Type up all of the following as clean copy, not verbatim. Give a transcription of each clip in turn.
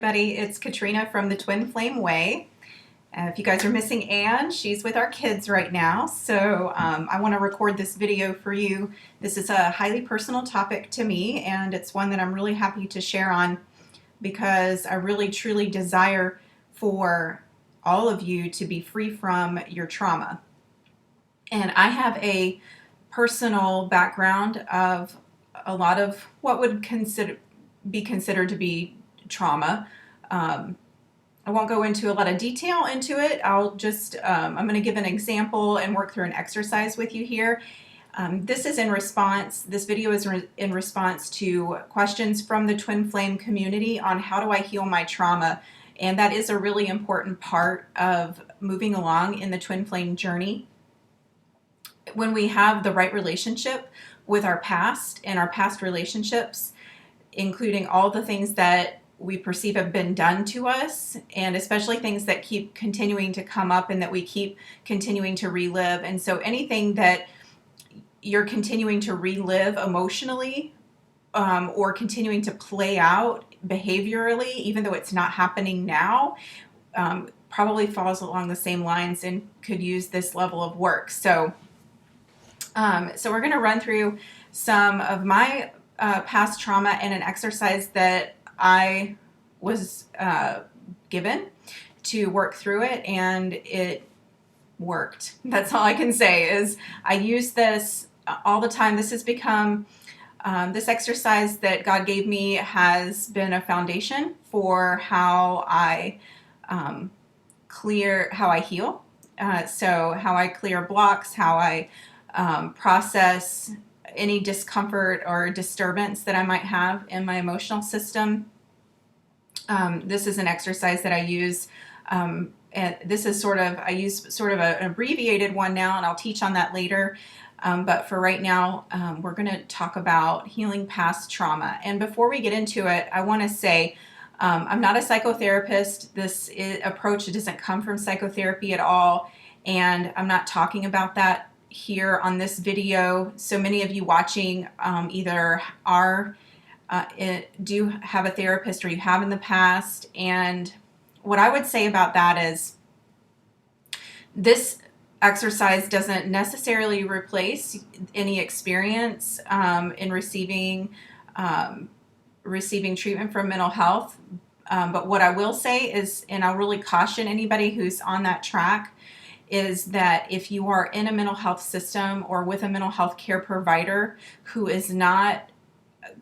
Buddy, it's Catrina from the Twinflame Way. If you guys are missing Anne, she's with our kids right now, so I want to record this video for you. This is a highly personal topic to me, and it's one that I'm really happy to share on because I really truly desire for all of you to be free from your trauma. And I have a personal background of a lot of what would be considered to be trauma. I won't go into a lot of detail into it. I'll just, I'm going to give an example and work through an exercise with you here. This video is in response to questions from the Twinflame community on how do I heal my trauma. And that is a really important part of moving along in the Twinflame journey. When we have the right relationship with our past and our past relationships, including all the things that we perceive have been done to us, and especially things that keep continuing to come up and that we keep continuing to relive. And so anything that you're continuing to relive emotionally or continuing to play out behaviorally, even though it's not happening now, probably falls along the same lines and could use this level of work. So we're going to run through some of my past trauma and an exercise that I was given to work through it, and it worked. That's all I can say is I use this all the time. This has become, this exercise that God gave me has been a foundation for how I how I heal. So how I clear blocks, how I process any discomfort or disturbance that I might have in my emotional system. This is an exercise that I use, and this is I use sort of an abbreviated one now, and I'll teach on that later. But for right now, we're going to talk about healing past trauma. And before we get into it, I want to say I'm not a psychotherapist. This approach doesn't come from psychotherapy at all, and I'm not talking about that here on this video. So many of you watching either do have a therapist or you have in the past, and what I would say about that is this exercise doesn't necessarily replace any experience in receiving treatment for mental health, but what I will say is, and I'll really caution anybody who's on that track, is that if you are in a mental health system or with a mental health care provider who is not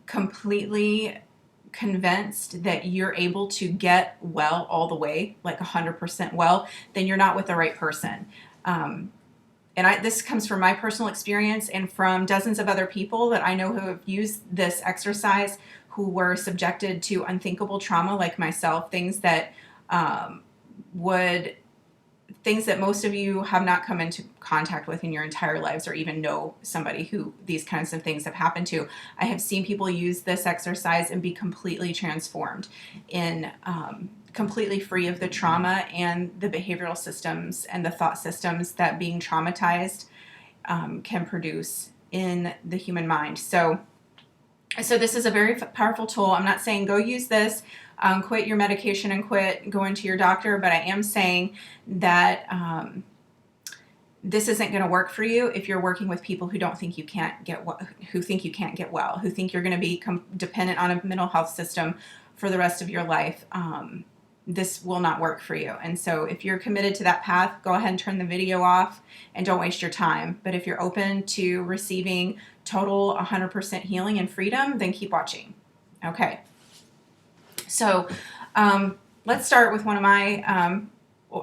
completely convinced that you're able to get well all the way, like 100% well, then you're not with the right person. This comes from my personal experience and from dozens of other people that I know who have used this exercise, who were subjected to unthinkable trauma like myself, things that things that most of you have not come into contact with in your entire lives or even know somebody who these kinds of things have happened to. I have seen people use this exercise and be completely transformed in completely free of the trauma and the behavioral systems and the thought systems that being traumatized can produce in the human mind. So this is a very powerful tool. I'm not saying go use this, quit your medication and quit going to your doctor, but I am saying that this isn't going to work for you if you're working with people who don't think you can't get who think you can't get well, who think you're going to be dependent on a mental health system for the rest of your life. This will not work for you. And so if you're committed to that path, go ahead and turn the video off and don't waste your time. But if you're open to receiving total 100% healing and freedom, then keep watching. Okay. So let's start with one of my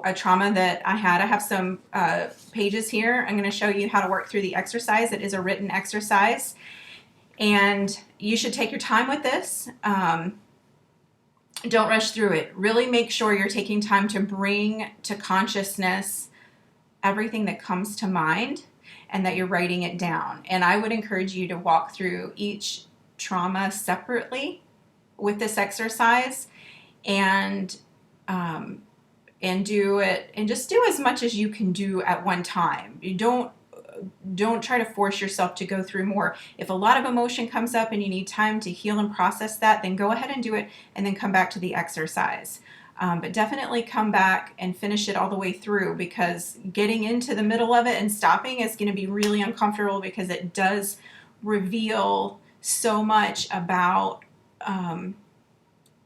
a trauma that I had. I have some pages here. I'm going to show you how to work through the exercise. It is a written exercise, and you should take your time with this. Don't rush through it. Really make sure you're taking time to bring to consciousness everything that comes to mind and that you're writing it down. And I would encourage you to walk through each trauma separately with this exercise and do it, and just do as much as you can do at one time. You don't don't try to force yourself to go through more. If a lot of emotion comes up and you need time to heal and process that, then go ahead and do it, and then come back to the exercise. But definitely come back and finish it all the way through, because getting into the middle of it and stopping is going to be really uncomfortable, because it does reveal so much about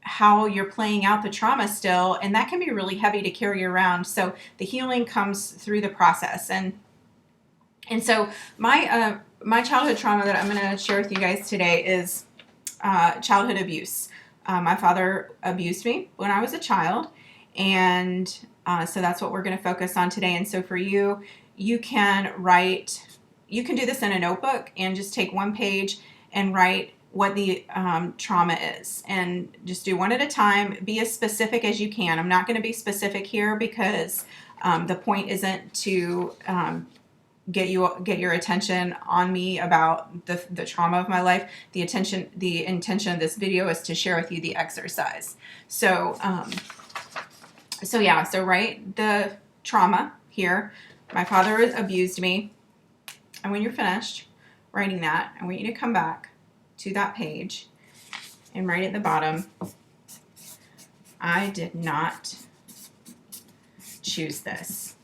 how you're playing out the trauma still, and that can be really heavy to carry around. So the healing comes through the process. And so my childhood trauma that I'm going to share with you guys today is childhood abuse. My father abused me when I was a child, and so that's what we're going to focus on today. And so for you, you can do this in a notebook and just take one page and write what the trauma is, and just do one at a time. Be as specific as you can. I'm not going to be specific here, because the point isn't to get your attention on me about the trauma of my life. The intention of this video is to share with you the exercise. So write the trauma here. My father abused me. And when you're finished writing that, I want you to come back to that page and write at the bottom, I did not choose this.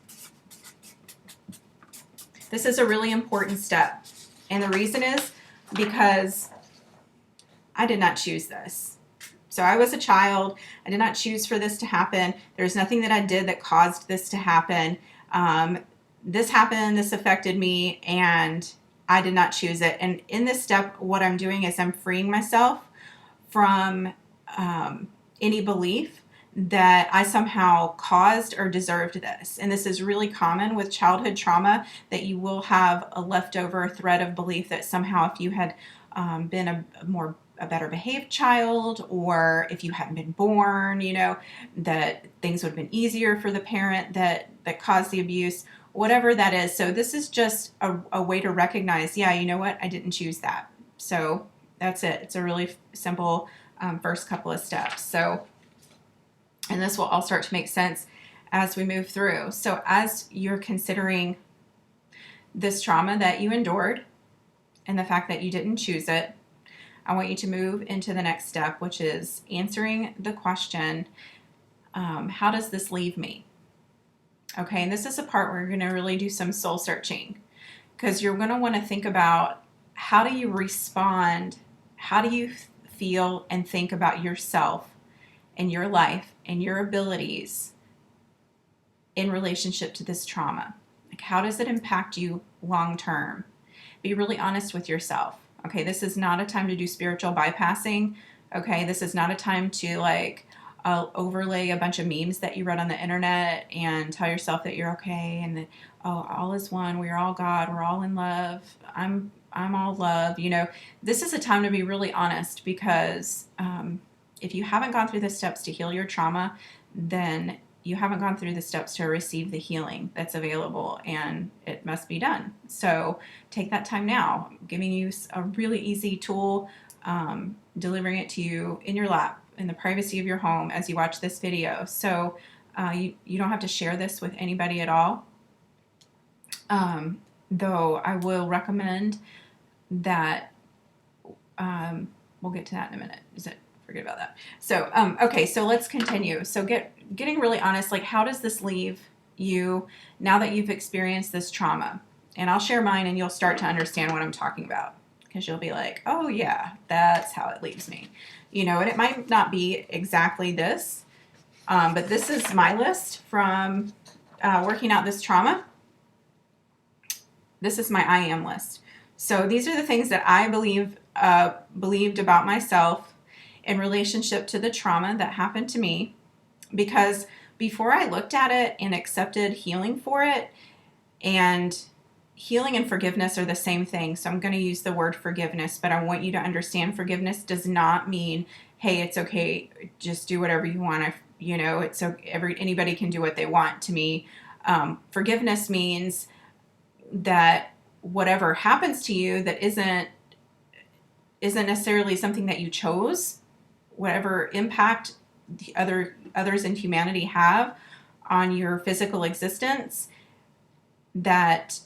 This is a really important step. And the reason is because I did not choose this. So I was a child. I did not choose for this to happen. There's nothing that I did that caused this to happen. This happened, this affected me, and I did not choose it. And in this step, what I'm doing is I'm freeing myself from any belief that I somehow caused or deserved this. And this is really common with childhood trauma, that you will have a leftover thread of belief that somehow if you had been a better behaved child, or if you hadn't been born, that things would have been easier for the parent that caused the abuse, whatever that is. So this is just a way to recognize, yeah, you know what, I didn't choose that. So that's it. It's a really simple first couple of steps. So, and this will all start to make sense as we move through. So as you're considering this trauma that you endured and the fact that you didn't choose it, I want you to move into the next step, which is answering the question, how does this leave me? Okay, and this is a part where you're going to really do some soul searching, because you're going to want to think about, how do you respond? How do you feel and think about yourself and your life and your abilities in relationship to this trauma? Like, how does it impact you long term? Be really honest with yourself. Okay, this is not a time to do spiritual bypassing. Okay, this is not a time to overlay a bunch of memes that you read on the internet and tell yourself that you're okay, and that, oh, all is one, we're all God, we're all in love, I'm all love. This is a time to be really honest, because if you haven't gone through the steps to heal your trauma, then you haven't gone through the steps to receive the healing that's available, and it must be done. So take that time now. I'm giving you a really easy tool, delivering it to you in your lap, in the privacy of your home, as you watch this video. So you don't have to share this with anybody at all. Though I will recommend that, we'll get to that in a minute. Forget about that. So, okay, so let's continue. So getting really honest, like, how does this leave you now that you've experienced this trauma? And I'll share mine, and you'll start to understand what I'm talking about, because you'll be like, oh yeah, that's how it leaves me. And it might not be exactly this, but this is my list from working out this trauma. This is my I am list. So these are the things that I believed about myself in relationship to the trauma that happened to me, because before I looked at it and accepted healing for it, and healing and forgiveness are the same thing. So I'm going to use the word forgiveness, but I want you to understand forgiveness does not mean, hey, it's okay, just do whatever you want. It's anybody can do what they want. To me, forgiveness means that whatever happens to you that isn't necessarily something that you chose, whatever impact the others in humanity have on your physical existence, that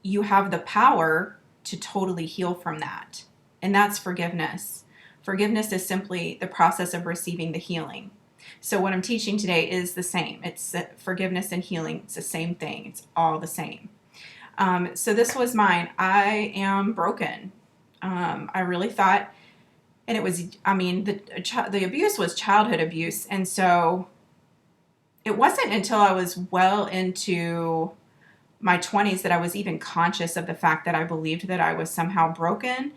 you have the power to totally heal from that. And that's forgiveness. Forgiveness is simply the process of receiving the healing. So what I'm teaching today is the same. It's forgiveness and healing. It's the same thing. It's all the same. So this was mine. I am broken. I really thought, and it was, I mean, the abuse was childhood abuse. And so it wasn't until I was well into my 20s that I was even conscious of the fact that I believed that I was somehow broken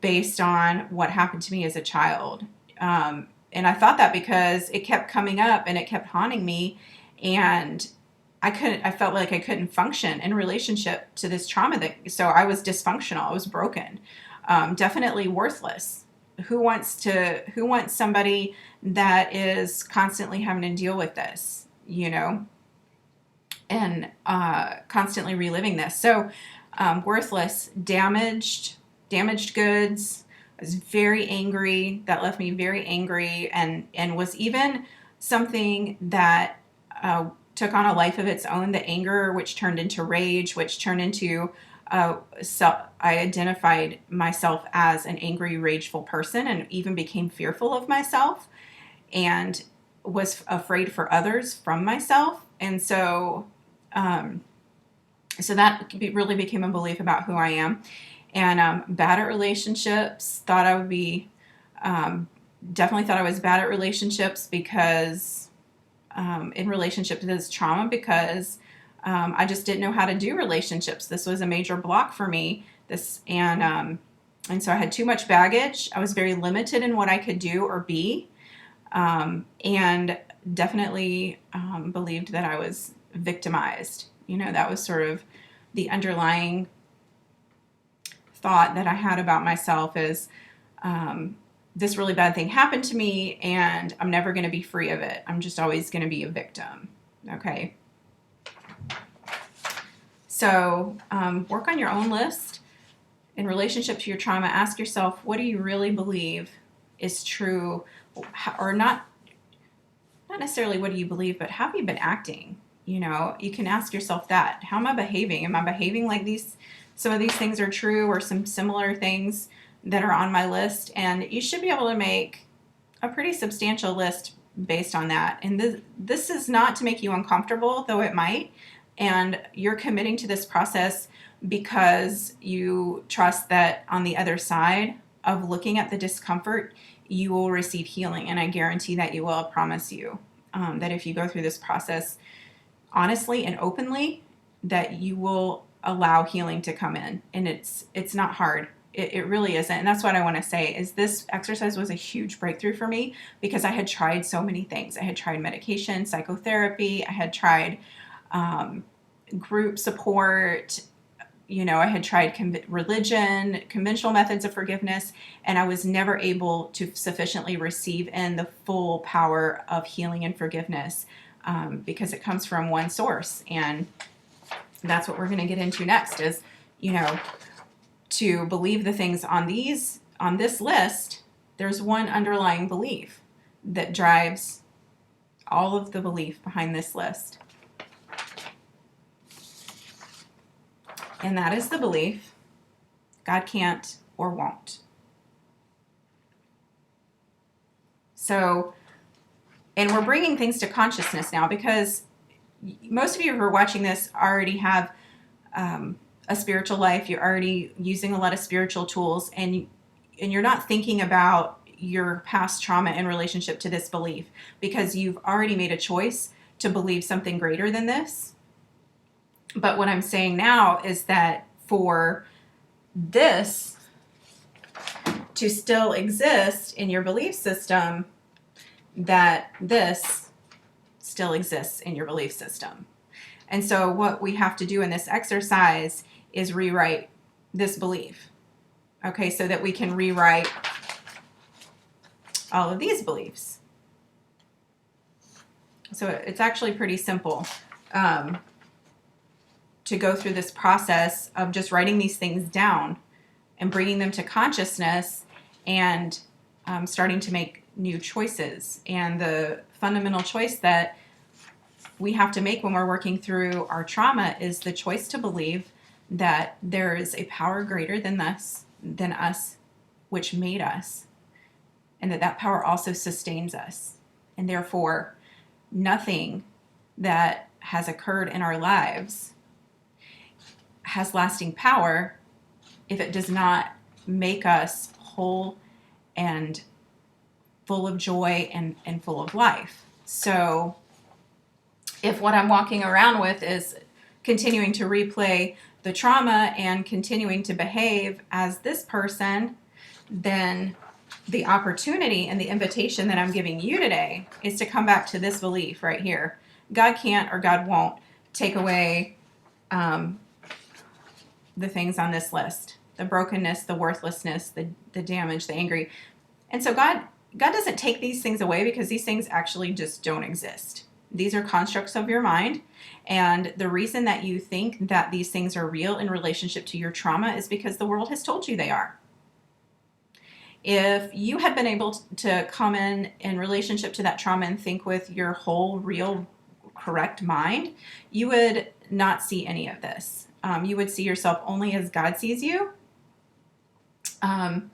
based on what happened to me as a child. And I thought that because it kept coming up and it kept haunting me, and I felt like I couldn't function in relationship to this trauma so I was dysfunctional. I was broken. Definitely worthless. Who wants somebody that is constantly having to deal with this, and constantly reliving this? So worthless, damaged goods. I was very angry. That left me very angry, and was even something that took on a life of its own. The anger, which turned into rage, which turned into I identified myself as an angry, rageful person, and even became fearful of myself, and was afraid for others from myself. And so, so that really became a belief about who I am. And bad at relationships. Thought I would be, definitely thought I was bad at relationships because, in relationship to this trauma, because I just didn't know how to do relationships. This was a major block for me. And so I had too much baggage. I was very limited in what I could do or be, and definitely believed that I was victimized. That was sort of the underlying thought that I had about myself is, this really bad thing happened to me, and I'm never going to be free of it. I'm just always going to be a victim. Okay. So work on your own list in relationship to your trauma. Ask yourself, what do you really believe is true, or not necessarily what do you believe, but how have you been acting? You can ask yourself that. How am I behaving? Am I behaving like some of these things are true, or some similar things that are on my list? And you should be able to make a pretty substantial list based on that. And this is not to make you uncomfortable, though it might. And you're committing to this process because you trust that on the other side of looking at the discomfort, you will receive healing. And I guarantee that you will. I promise you that if you go through this process honestly and openly, that you will allow healing to come in. And it's not hard. It really isn't. And that's what I want to say is this exercise was a huge breakthrough for me, because I had tried so many things. I had tried medication, psychotherapy. I had tried group support. I had tried religion, conventional methods of forgiveness, and I was never able to sufficiently receive in the full power of healing and forgiveness, because it comes from one source. And that's what we're going to get into next is, to believe the things on this list. There's one underlying belief that drives all of the belief behind this list. And that is the belief God can't or won't. So, and we're bringing things to consciousness now, because most of you who are watching this already have a spiritual life. You're already using a lot of spiritual tools, and you're not thinking about your past trauma in relationship to this belief, because you've already made a choice to believe something greater than this. But what I'm saying now is that for this to still exist in your belief system, that this still exists in your belief system. And so what we have to do in this exercise is rewrite this belief. Okay, so that we can rewrite all of these beliefs. So it's actually pretty simple to go through this process of just writing these things down and bringing them to consciousness, and starting to make new choices. And the fundamental choice that we have to make when we're working through our trauma is the choice to believe that there is a power greater than us, which made us, and that power also sustains us. And therefore, nothing that has occurred in our lives has lasting power if it does not make us whole and full of joy and full of life. So if what I'm walking around with is continuing to replay the trauma and continuing to behave as this person, then the opportunity and the invitation that I'm giving you today is to come back to this belief right here. God can't or God won't take away the things on this list, the brokenness, the worthlessness, the damage, the angry. And so God doesn't take these things away because these things actually just don't exist. These are constructs of your mind. And the reason that you think that these things are real in relationship to your trauma is because the world has told you they are. If you had been able to come in relationship to that trauma and think with your whole, real, correct mind, you would not see any of this. You would see yourself only as God sees you. And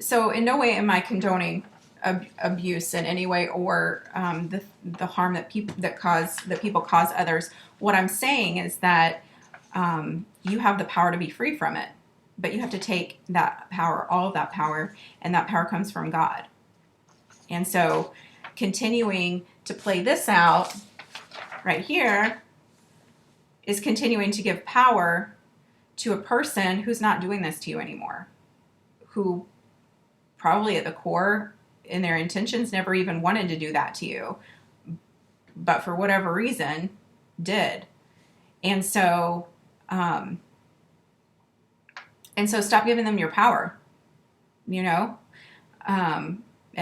so in no way am I condoning abuse in any way or the harm that people cause others. What I'm saying is that you have the power to be free from it, but you have to take that power, all of that power, and that power comes from God. And so continuing to play this out right here is continuing to give power to a person who's not doing this to you anymore, who probably at the core in their intentions never even wanted to do that to you, but for whatever reason did. And so stop giving them your power, and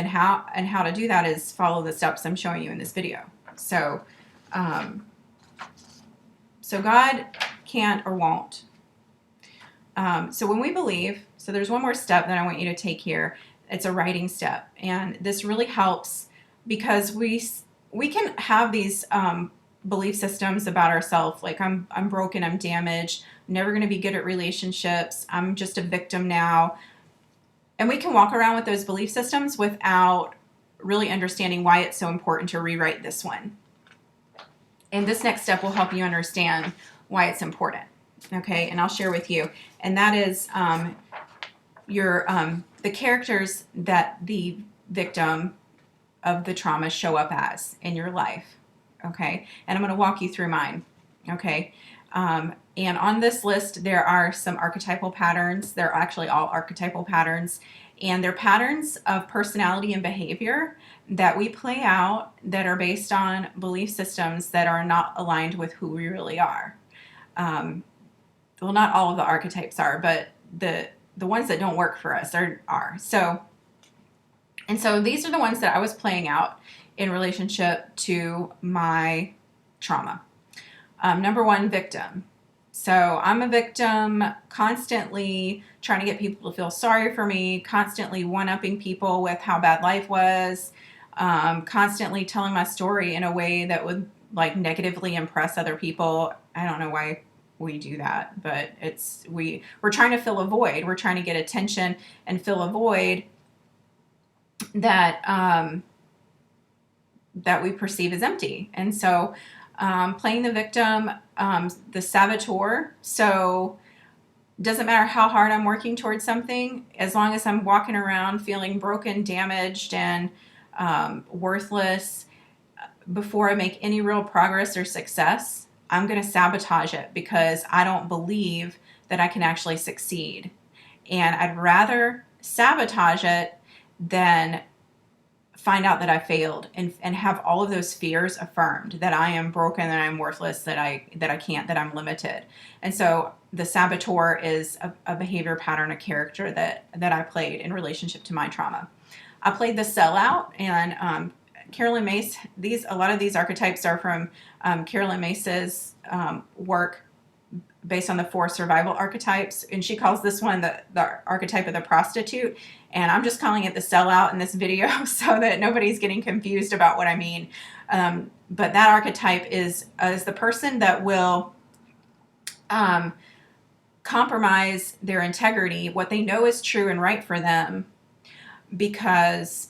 how to do that is follow the steps I'm showing you in this video. So God can't or won't. So when we believe, so there's one more step that I want you to take here. It's a writing step. And this really helps because we can have these belief systems about ourselves. Like I'm broken, I'm damaged, I'm never going to be good at relationships, I'm just a victim now. And we can walk around with those belief systems without really understanding why it's so important to rewrite this one. And this next step will help you understand why it's important. Okay, and I'll share with you. And that is the characters that the victim of the trauma show up as in your life. Okay, and I'm going to walk you through mine. Okay, and on this list there are some archetypal patterns. They're actually all archetypal patterns, and they're patterns of personality and behavior that we play out that are based on belief systems that are not aligned with who we really are. Well, not all of the archetypes are, but the ones that don't work for us are. So these are the ones that I was playing out in relationship to my trauma. Number one, victim. So I'm a victim, constantly trying to get people to feel sorry for me, constantly one-upping people with how bad life was, constantly telling my story in a way that would like negatively impress other people. I don't know why we do that, but we're trying to fill a void. We're trying to get attention and fill a void that that we perceive as empty. And so playing the victim, the saboteur. So doesn't matter how hard I'm working towards something, as long as I'm walking around feeling broken, damaged, and worthless, before I make any real progress or success, I'm going to sabotage it because I don't believe that I can actually succeed. And I'd rather sabotage it than find out that I failed and have all of those fears affirmed, that I am broken, that I'm worthless, that I can't, that I'm limited. And so the saboteur is a behavior pattern, a character that I played in relationship to my trauma. I played the sellout, and Carolyn Mace, a lot of these archetypes are from Carolyn Mace's work based on the 4 survival archetypes, and she calls this one the archetype of the prostitute, and I'm just calling it the sellout in this video so that nobody's getting confused about what I mean. But that archetype is the person that will compromise their integrity, what they know is true and right for them, because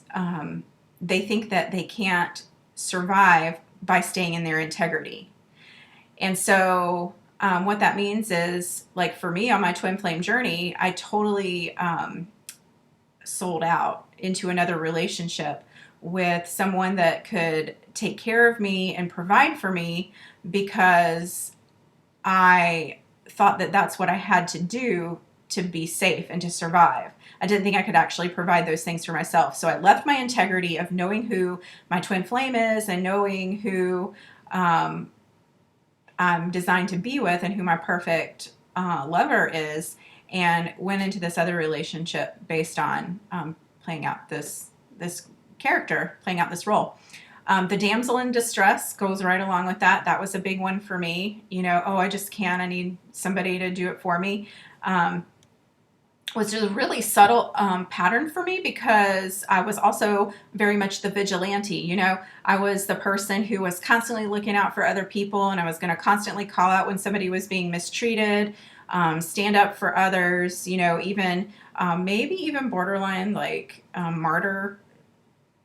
they think that they can't survive by staying in their integrity. And so what that means is, like for me on my twin flame journey, I totally sold out into another relationship with someone that could take care of me and provide for me, because I thought that that's what I had to do to be safe and to survive. I didn't think I could actually provide those things for myself. So I left my integrity of knowing who my twin flame is and knowing who I'm designed to be with and who my perfect lover is, and went into this other relationship based on playing out this character, playing out this role. The damsel in distress goes right along with that. That was a big one for me. You know, oh, I just can't. I need somebody to do it for me. Was just a really subtle pattern for me, because I was also very much the vigilante. You know, I was the person who was constantly looking out for other people, and I was going to constantly call out when somebody was being mistreated, stand up for others, you know, even maybe even borderline like martyr,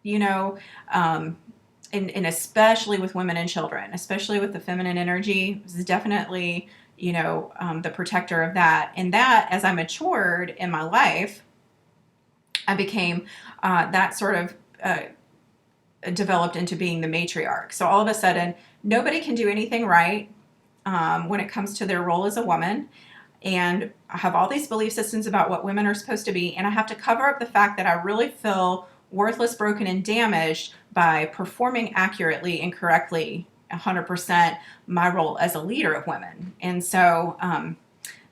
you know, and especially with women and children, especially with the feminine energy, is definitely, you know, the protector of that. And that, as I matured in my life, I became that sort of developed into being the matriarch. So all of a sudden, nobody can do anything right when it comes to their role as a woman. And I have all these belief systems about what women are supposed to be. And I have to cover up the fact that I really feel worthless, broken, and damaged by performing accurately and correctly 100% my role as a leader of women. And so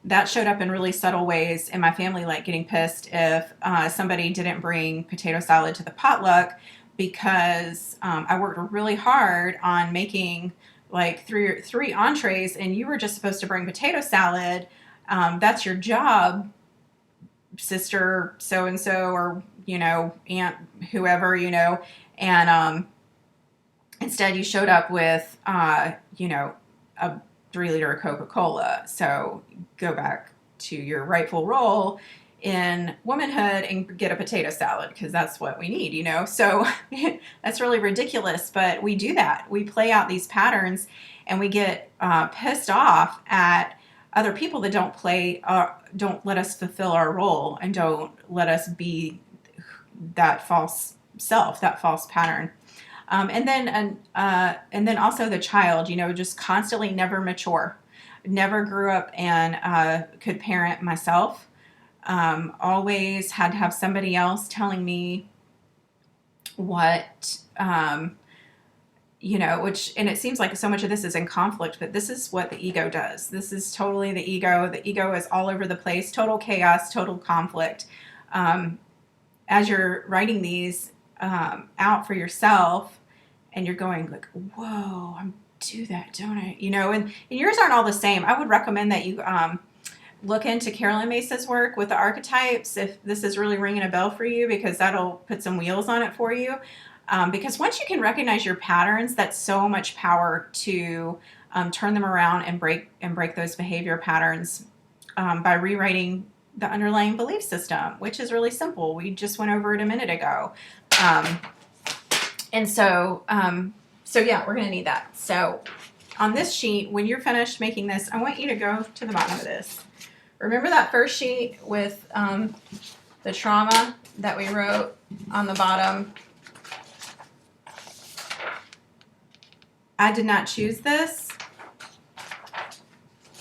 that showed up in really subtle ways in my family, like getting pissed if somebody didn't bring potato salad to the potluck, because I worked really hard on making like three entrees, and you were just supposed to bring potato salad. That's your job, sister so-and-so, or, you know, aunt whoever, you know, and instead you showed up with, you know, a 3-liter of Coca-Cola. So go back to your rightful role in womanhood and get a potato salad, because that's what we need, you know. So that's really ridiculous, but we do that. We play out these patterns, and we get pissed off at other people that don't let us fulfill our role, and don't let us be that false self, that false pattern. And then also the child, you know, just constantly never mature, never grew up and could parent myself. Always had to have somebody else telling me what, you know, and it seems like so much of this is in conflict, but this is what the ego does. This is totally the ego. The ego is all over the place, total chaos, total conflict. As you're writing these out for yourself, and you're going like, whoa, I do that, don't I? You know, and yours aren't all the same. I would recommend that you look into Carolyn Mesa's work with the archetypes, if this is really ringing a bell for you, because that'll put some wheels on it for you. Because once you can recognize your patterns, that's so much power to turn them around and break those behavior patterns by rewriting the underlying belief system, which is really simple. We just went over it a minute ago. And so yeah, we're going to need that. So on this sheet, when you're finished making this, I want you to go to the bottom of this. Remember that first sheet with the trauma that we wrote on the bottom? I did not choose this.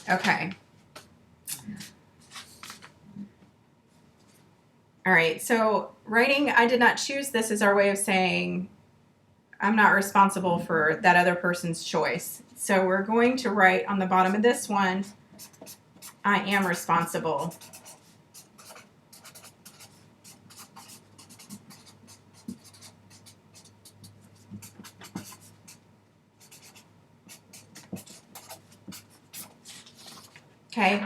Okay. All right, so writing I did not choose this is our way of saying I'm not responsible for that other person's choice. So we're going to write on the bottom of this one, I am responsible. Okay,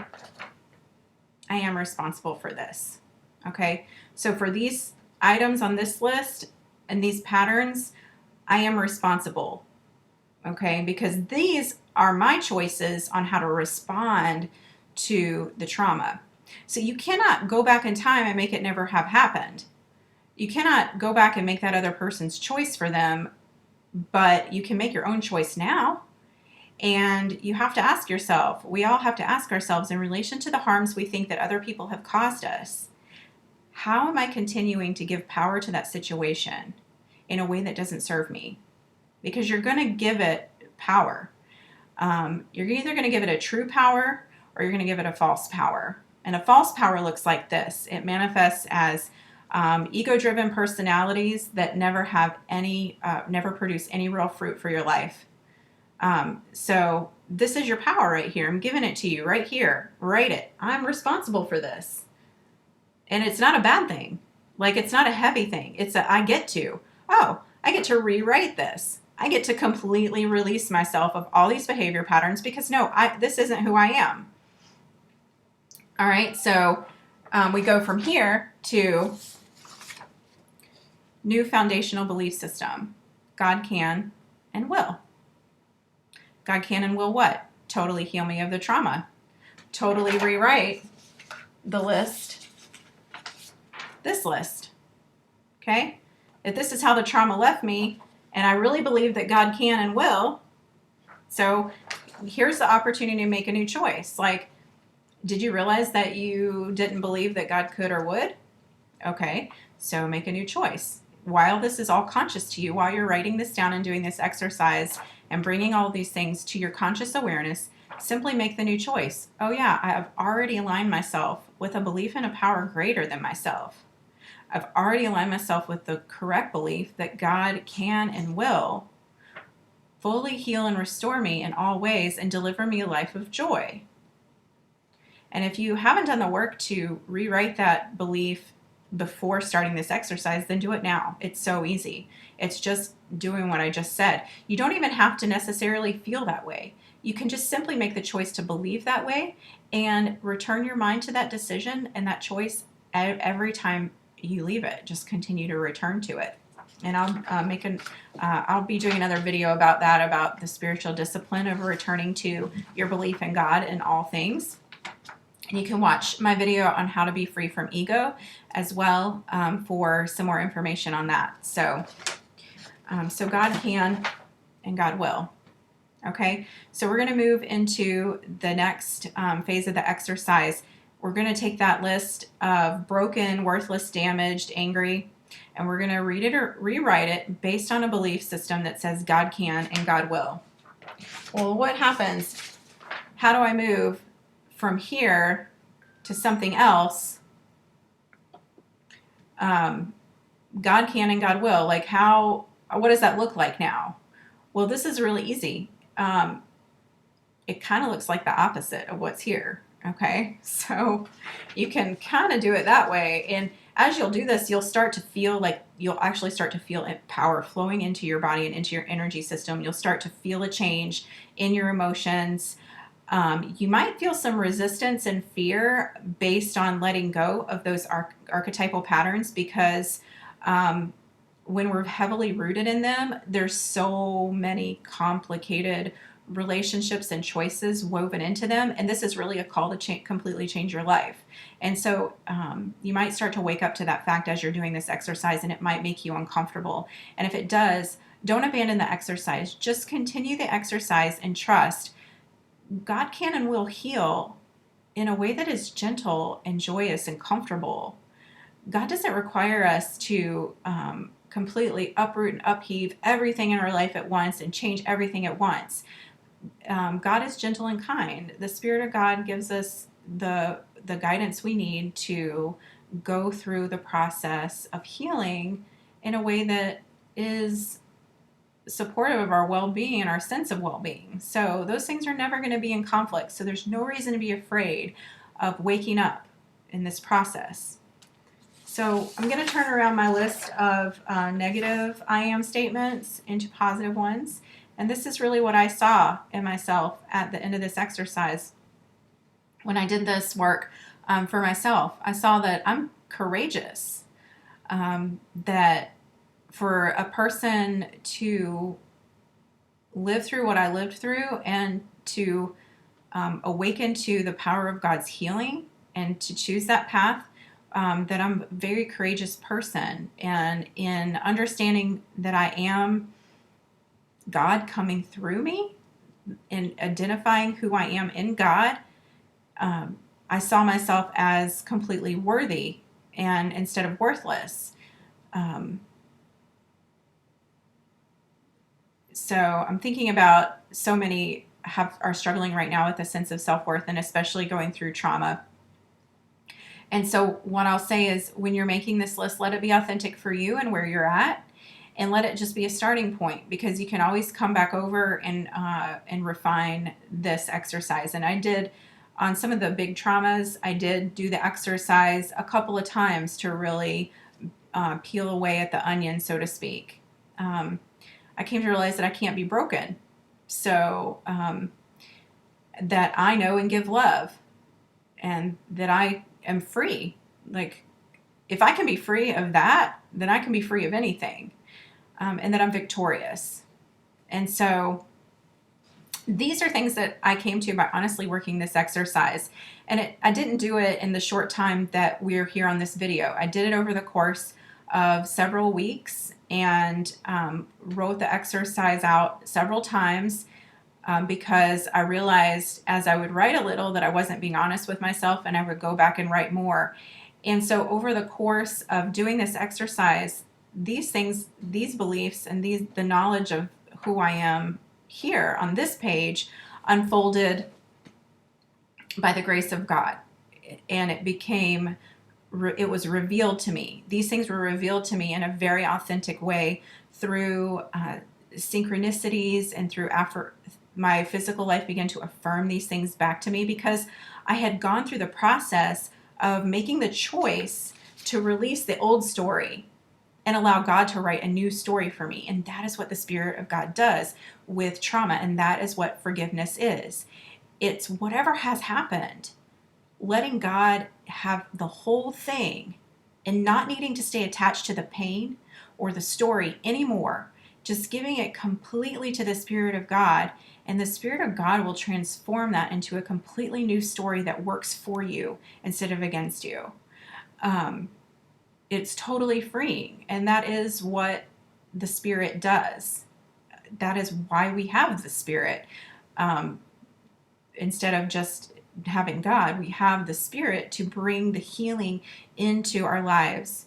I am responsible for this. Okay, so for these items on this list and these patterns, I am responsible. Okay, because these are my choices on how to respond to the trauma. So you cannot go back in time and make it never have happened. You cannot go back and make that other person's choice for them, but you can make your own choice now. And you have to ask yourself, we all have to ask ourselves, in relation to the harms we think that other people have caused us, how am I continuing to give power to that situation in a way that doesn't serve me? Because you're going to give it power. You're either going to give it a true power or you're going to give it a false power. And a false power looks like this. It manifests as ego-driven personalities that never produce any real fruit for your life. So this is your power right here. I'm giving it to you right here. Write it. I'm responsible for this. And it's not a bad thing. Like, it's not a heavy thing. I get to rewrite this. I get to completely release myself of all these behavior patterns because this isn't who I am. All right. So, we go from here to new foundational belief system. God can and will. God can and will what? Totally heal me of the trauma. Totally rewrite the list. This list. Okay? If this is how the trauma left me, and I really believe that God can and will, so here's the opportunity to make a new choice. Like, did you realize that you didn't believe that God could or would? Okay, so make a new choice. While this is all conscious to you, while you're writing this down and doing this exercise and bringing all of these things to your conscious awareness, simply make the new choice. Oh yeah, I have already aligned myself with a belief in a power greater than myself. I've already aligned myself with the correct belief that God can and will fully heal and restore me in all ways and deliver me a life of joy. And if you haven't done the work to rewrite that belief before starting this exercise, then do it now. It's so easy. It's just doing what I just said. You don't even have to necessarily feel that way. You can just simply make the choice to believe that way and return your mind to that decision and that choice every time you leave it. Just continue to return to it. And I'll be doing another video about that, about the spiritual discipline of returning to your belief in God in all things. And you can watch my video on how to be free from ego as well for some more information on that. So God can and God will. Okay, so we're going to move into the next phase of the exercise. We're going to take that list of broken, worthless, damaged, angry, and we're going to read it or rewrite it based on a belief system that says God can and God will. Well, what happens? How do I move from here to something else? God can and God will. Like, what does that look like now? Well, this is really easy. It kind of looks like the opposite of what's here. Okay, so you can kind of do it that way. And as you'll do this, you'll actually start to feel power flowing into your body and into your energy system. You'll start to feel a change in your emotions. You might feel some resistance and fear based on letting go of those archetypal patterns because when we're heavily rooted in them, there's so many complicated relationships and choices woven into them. And this is really a call to completely change your life. And so you might start to wake up to that fact as you're doing this exercise, and it might make you uncomfortable. And if it does, don't abandon the exercise. Just continue the exercise and trust God can and will heal in a way that is gentle and joyous and comfortable. God doesn't require us to completely uproot and upheave everything in our life at once and change everything at once. God is gentle and kind. The Spirit of God gives us the guidance we need to go through the process of healing in a way that is supportive of our well-being and our sense of well-being. So those things are never going to be in conflict. So there's no reason to be afraid of waking up in this process. So I'm going to turn around my list of negative I am statements into positive ones. And this is really what I saw in myself at the end of this exercise. When I did this work for myself, I saw that I'm courageous, that for a person to live through what I lived through and to awaken to the power of God's healing and to choose that path, that I'm a very courageous person. And in understanding that I am God coming through me and identifying who I am in God, I saw myself as completely worthy and instead of worthless. So I'm thinking about so many are struggling right now with a sense of self-worth, and especially going through trauma. And so what I'll say is, when you're making this list, let it be authentic for you and where you're at, and let it just be a starting point, because you can always come back over and refine this exercise. And I did, on some of the big traumas, I did do the exercise a couple of times to really peel away at the onion, so to speak. I came to realize that I can't be broken. So that I know and give love, and that I am free. Like, if I can be free of that, then I can be free of anything. And that I'm victorious. And so these are things that I came to by honestly working this exercise. And I didn't do it in the short time that we're here on this video. I did it over the course of several weeks, and wrote the exercise out several times, because I realized as I would write a little that I wasn't being honest with myself, and I would go back and write more. And so over the course of doing this exercise, these things, these beliefs, and the knowledge of who I am here on this page unfolded by the grace of God. And it was revealed to me. These things were revealed to me in a very authentic way through synchronicities, and through my physical life began to affirm these things back to me, because I had gone through the process of making the choice to release the old story and allow God to write a new story for me. And that is what the Spirit of God does with trauma. And that is what forgiveness is. It's whatever has happened, letting God have the whole thing, and not needing to stay attached to the pain or the story anymore, just giving it completely to the Spirit of God. And the Spirit of God will transform that into a completely new story that works for you instead of against you. It's totally freeing. And that is what the Spirit does. That is why we have the Spirit. Instead of just having God, we have the Spirit to bring the healing into our lives.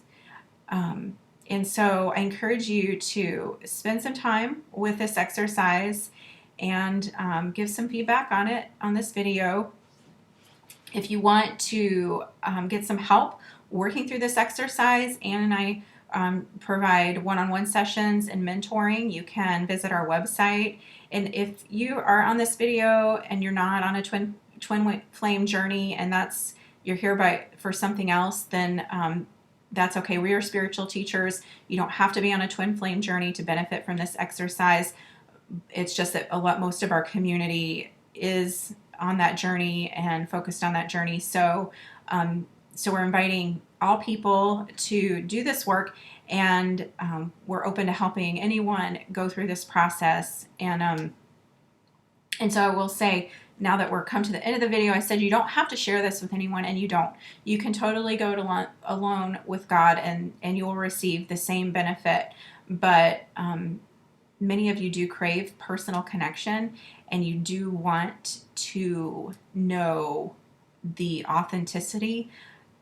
And so I encourage you to spend some time with this exercise, and give some feedback on it on this video. If you want to get some help working through this exercise, Anne and I provide one-on-one sessions and mentoring. You can visit our website. And if you are on this video and you're not on a twin flame journey, and you're here for something else, then that's okay. We are spiritual teachers. You don't have to be on a twin flame journey to benefit from this exercise. It's just that most of our community is on that journey and focused on that journey. So we're inviting all people to do this work, and we're open to helping anyone go through this process. And so I will say, now that we're come to the end of the video, I said you don't have to share this with anyone, and you don't. You can totally go to alone with God, and you will receive the same benefit. But many of you do crave personal connection, and you do want to know the authenticity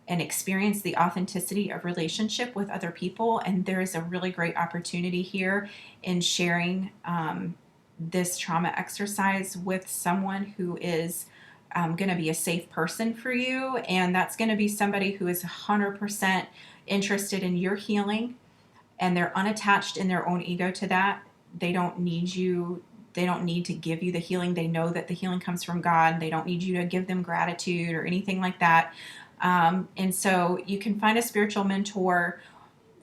and experience the authenticity of relationship with other people. And there is a really great opportunity here in sharing this trauma exercise with someone who is going to be a safe person for you. And that's going to be somebody who is 100% interested in your healing, and they're unattached in their own ego to that. They don't need you. They don't need to give you the healing. They know that the healing comes from God. They don't need you to give them gratitude or anything like that. And so you can find a spiritual mentor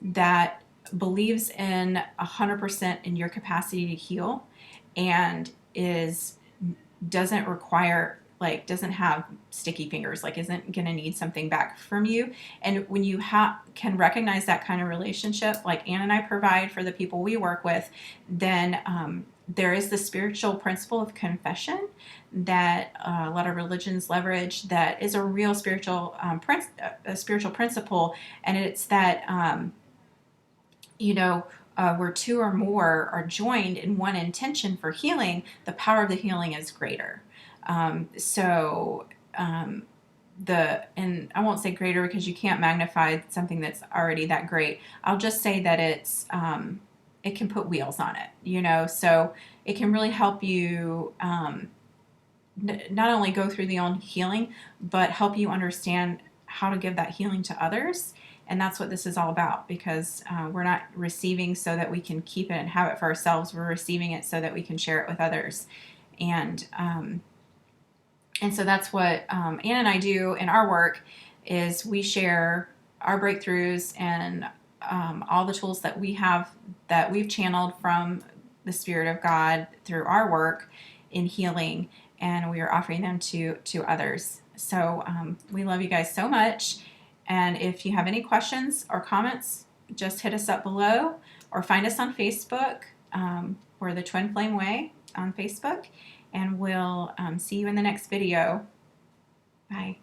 that believes in 100% in your capacity to heal, and doesn't have sticky fingers, isn't going to need something back from you. And when you can recognize that kind of relationship, like Anne and I provide for the people we work with, then there is the spiritual principle of confession that a lot of religions leverage, that is a real spiritual spiritual principle, and it's that where two or more are joined in one intention for healing, the power of the healing is greater. And I won't say greater because you can't magnify something that's already that great. I'll just say that it can put wheels on it, so it can really help you not only go through the own healing, but help you understand how to give that healing to others. And that's what this is all about, because we're not receiving so that we can keep it and have it for ourselves. We're receiving it so that we can share it with others. And so that's what Anna and I do in our work, is we share our breakthroughs and all the tools that we have, that we've channeled from the Spirit of God through our work in healing, and we are offering them to others. So we love you guys so much. And if you have any questions or comments, just hit us up below or find us on Facebook. We're the Twinflame Way on Facebook. And we'll see you in the next video. Bye.